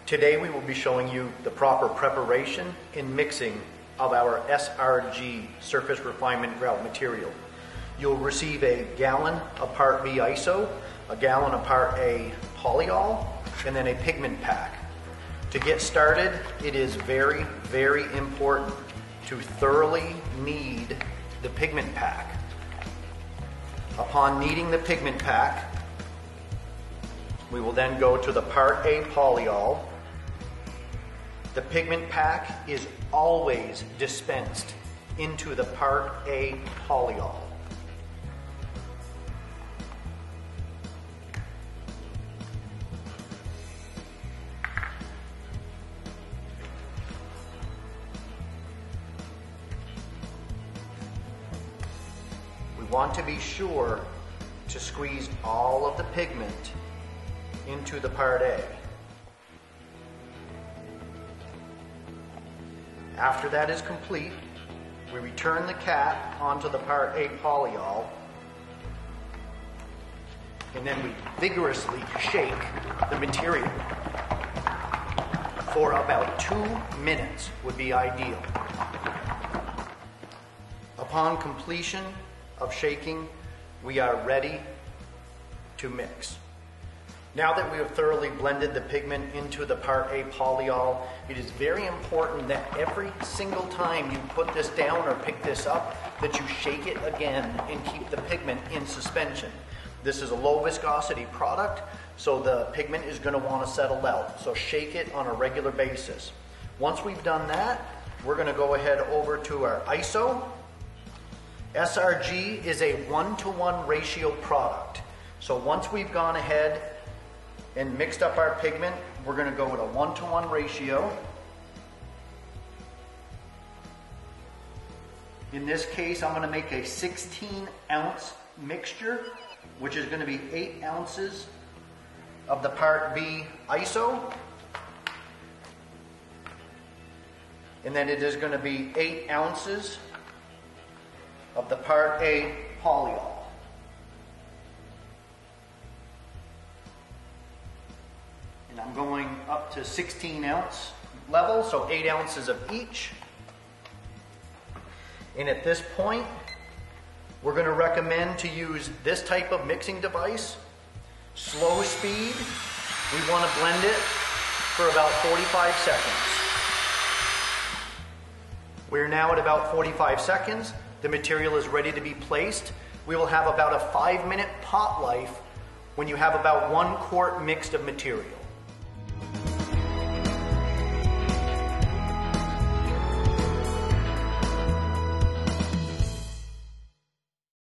Today we will be showing you the proper preparation and mixing of our SRG surface refinement grout material. You'll receive a gallon of Part B ISO, a gallon of Part A Polyol, and then a pigment pack. To get started, it is very, very important to thoroughly knead the pigment pack. Upon kneading the pigment pack, we will then go to the Part A Polyol. The pigment pack is always dispensed into the Part A Polyol. We want to be sure to squeeze all of the pigment into the Part A. After that is complete, we return the cap onto the Part A Polyol, and then we vigorously shake the material for about 2 minutes would be ideal. Upon completion of shaking, we are ready to mix. Now that we have thoroughly blended the pigment into the Part A Polyol, it is very important that every single time you put this down or pick this up, that you shake it again and keep the pigment in suspension. This is a low viscosity product, so the pigment is going to want to settle out. So shake it on a regular basis. Once we've done that, we're going to go ahead over to our ISO. SRG is a 1-to-1 ratio product. So once we've gone ahead and mixed up our pigment, we're going to go with a 1-to-1 ratio. In this case, I'm going to make a 16-ounce mixture, which is going to be 8 ounces of the Part B ISO. And then it is going to be 8 ounces of the Part A Polyol. And I'm going up to 16-ounce level, so 8 ounces of each. And at this point, we're going to recommend to use this type of mixing device. Slow speed, we want to blend it for about 45 seconds. We're now at about 45 seconds. The material is ready to be placed. We will have about a 5-minute pot life when you have about 1 quart mixed of material.